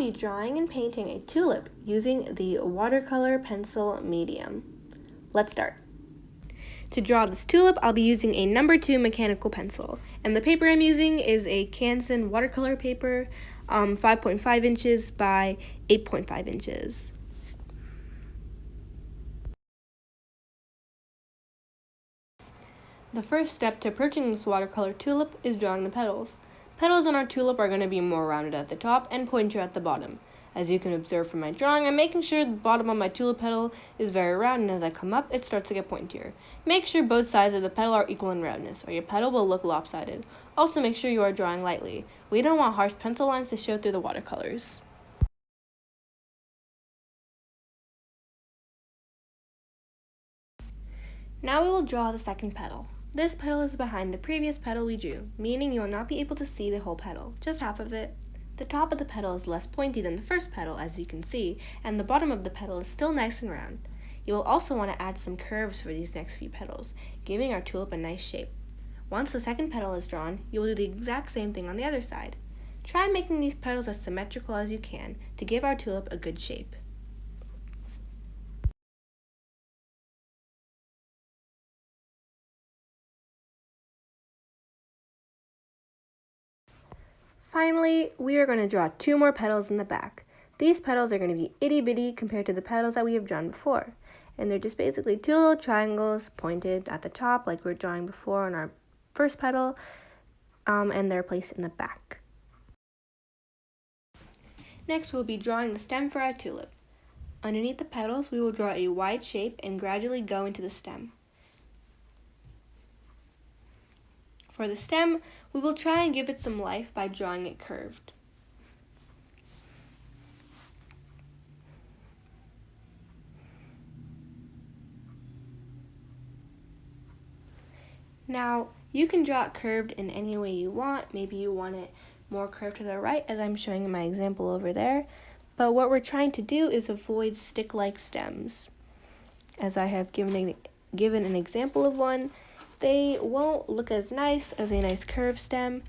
be drawing and painting a tulip using the watercolor pencil medium. Let's start. To draw this tulip, I'll be using a number 2 mechanical pencil, and the paper I'm using is a Canson watercolor paper, 5.5 inches by 8.5 inches. The first step to approaching this watercolor tulip is drawing the petals. Petals on our tulip are going to be more rounded at the top and pointier at the bottom. As you can observe from my drawing, I'm making sure the bottom of my tulip petal is very round, and as I come up, it starts to get pointier. Make sure both sides of the petal are equal in roundness, or your petal will look lopsided. Also, make sure you are drawing lightly. We don't want harsh pencil lines to show through the watercolors. Now we will draw the second petal. This petal is behind the previous petal we drew, meaning you will not be able to see the whole petal, just half of it. The top of the petal is less pointy than the first petal, as you can see, and the bottom of the petal is still nice and round. You will also want to add some curves for these next few petals, giving our tulip a nice shape. Once the second petal is drawn, you will do the exact same thing on the other side. Try making these petals as symmetrical as you can to give our tulip a good shape. Finally, we are going to draw 2 more petals in the back. These petals are going to be itty bitty compared to the petals that we have drawn before. And they're just basically 2 little triangles pointed at the top like we were drawing before on our first petal, and they're placed in the back. Next, we'll be drawing the stem for our tulip. Underneath the petals, we will draw a wide shape and gradually go into the stem. For the stem, we will try and give it some life by drawing it curved. Now, you can draw it curved in any way you want. Maybe you want it more curved to the right, as I'm showing in my example over there. But what we're trying to do is avoid stick-like stems. As I have given an example of one, they won't look as nice as a nice curved stem,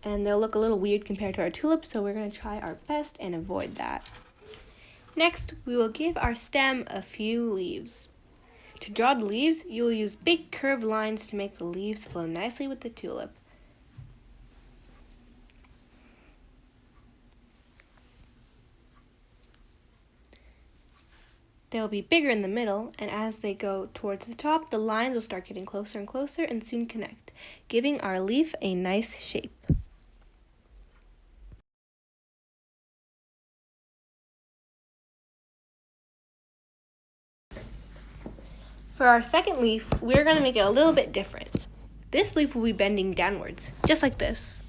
and they'll look a little weird compared to our tulip, so we're going to try our best and avoid that. Next, we will give our stem a few leaves. To draw the leaves, you will use big curved lines to make the leaves flow nicely with the tulip. They'll be bigger in the middle, and as they go towards the top, the lines will start getting closer and closer and soon connect, giving our leaf a nice shape. For our second leaf, we're going to make it a little bit different. This leaf will be bending downwards, just like this.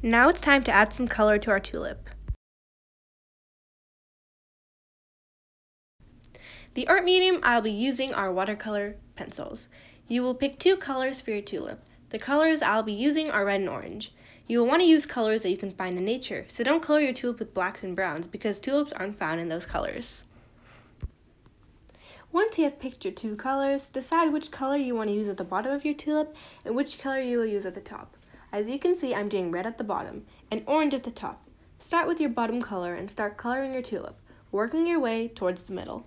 Now it's time to add some color to our tulip. The art medium I'll be using are watercolor pencils. You will pick 2 colors for your tulip. The colors I'll be using are red and orange. You will want to use colors that you can find in nature, so don't color your tulip with blacks and browns because tulips aren't found in those colors. Once you have picked your 2 colors, decide which color you want to use at the bottom of your tulip and which color you will use at the top. As you can see, I'm doing red at the bottom and orange at the top. Start with your bottom color and start coloring your tulip, working your way towards the middle.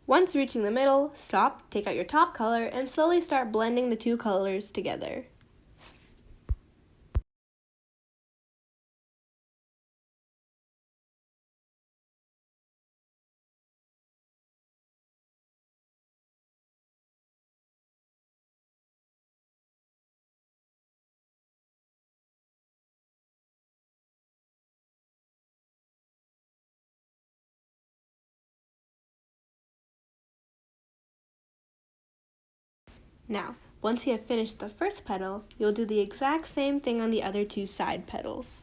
Once reaching the middle, stop, take out your top color, and slowly start blending the 2 colors together. Now, once you have finished the first petal, you'll do the exact same thing on the other 2 side petals.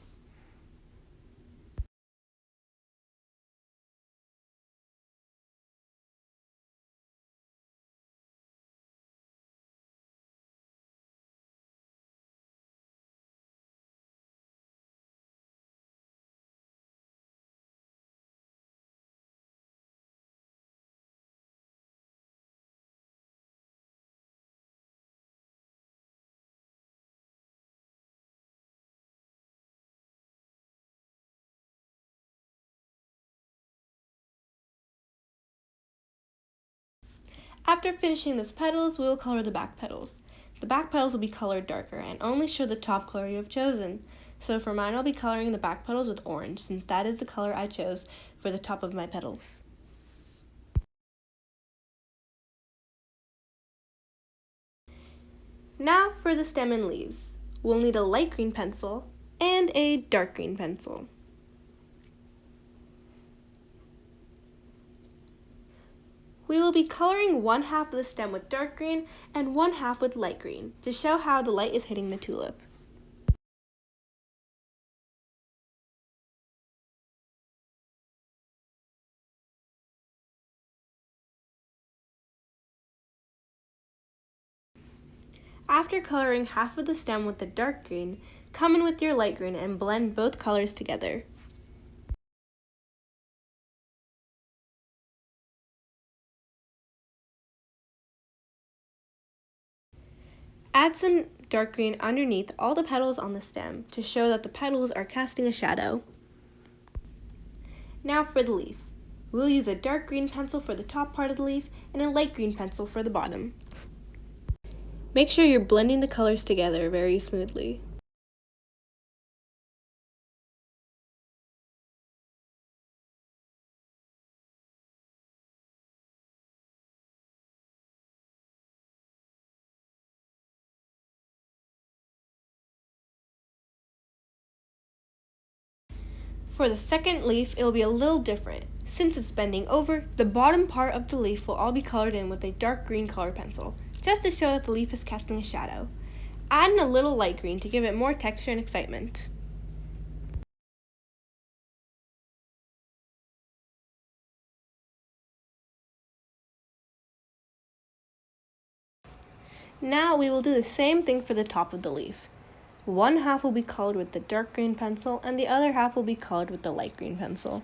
After finishing the petals, we will color the back petals. The back petals will be colored darker and only show the top color you have chosen. So for mine, I'll be coloring the back petals with orange, since that is the color I chose for the top of my petals. Now for the stem and leaves. We'll need a light green pencil and a dark green pencil. We will be coloring one half of the stem with dark green and one half with light green to show how the light is hitting the tulip. After coloring half of the stem with the dark green, come in with your light green and blend both colors together. Add some dark green underneath all the petals on the stem to show that the petals are casting a shadow. Now for the leaf. We'll use a dark green pencil for the top part of the leaf and a light green pencil for the bottom. Make sure you're blending the colors together very smoothly. For the second leaf, it'll be a little different. Since it's bending over, the bottom part of the leaf will all be colored in with a dark green color pencil, just to show that the leaf is casting a shadow. Add in a little light green to give it more texture and excitement. Now we will do the same thing for the top of the leaf. One half will be colored with the dark green pencil and the other half will be colored with the light green pencil.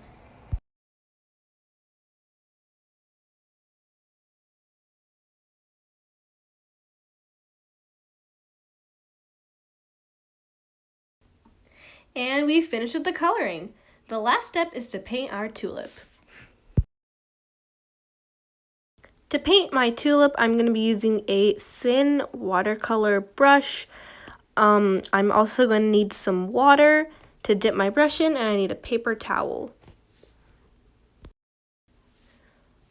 And we finished with the coloring. The last step is to paint our tulip. To paint my tulip, I'm going to be using a thin watercolor brush. I'm also going to need some water to dip my brush in, and I need a paper towel.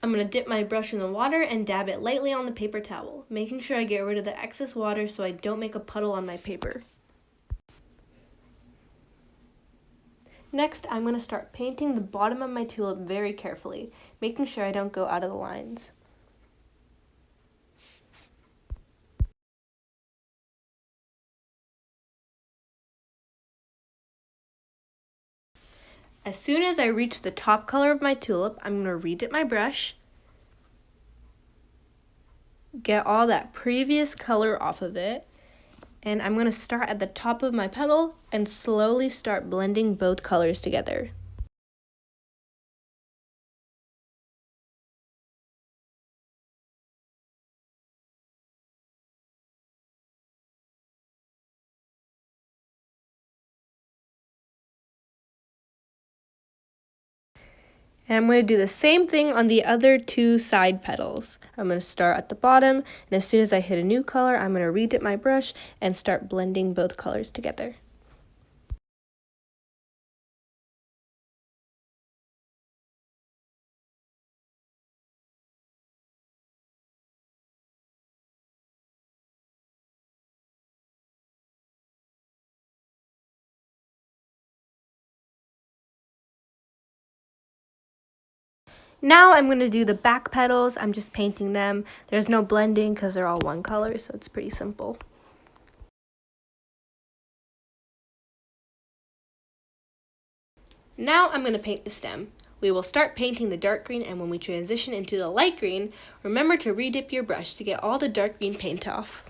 I'm going to dip my brush in the water and dab it lightly on the paper towel, making sure I get rid of the excess water so I don't make a puddle on my paper. Next, I'm going to start painting the bottom of my tulip very carefully, making sure I don't go out of the lines. As soon as I reach the top color of my tulip, I'm going to redip my brush, get all that previous color off of it, and I'm going to start at the top of my petal and slowly start blending both colors together. And I'm going to do the same thing on the other two side petals. I'm going to start at the bottom, and as soon as I hit a new color, I'm going to redip my brush and start blending both colors together. Now I'm going to do the back petals. I'm just painting them. There's no blending because they're all one color, so it's pretty simple. Now I'm going to paint the stem. We will start painting the dark green, and when we transition into the light green, remember to redip your brush to get all the dark green paint off.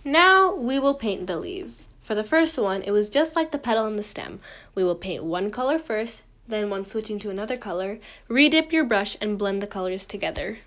Now we will paint the leaves. For the first one, it was just like the petal and the stem. We will paint one color first, Then when switching to another color, re-dip your brush and blend the colors together.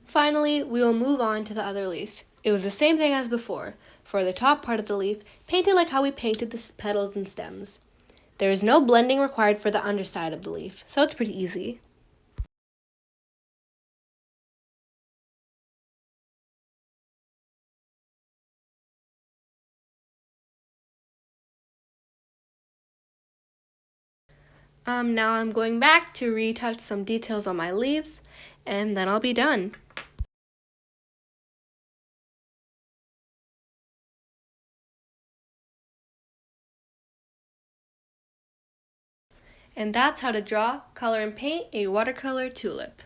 Finally, we will move on to the other leaf. It was the same thing as before. For the top part of the leaf, paint it like how we painted the petals and stems. There is no blending required for the underside of the leaf, so it's pretty easy. Now I'm going back to retouch some details on my leaves, and then I'll be done. And that's how to draw, color, and paint a watercolor tulip.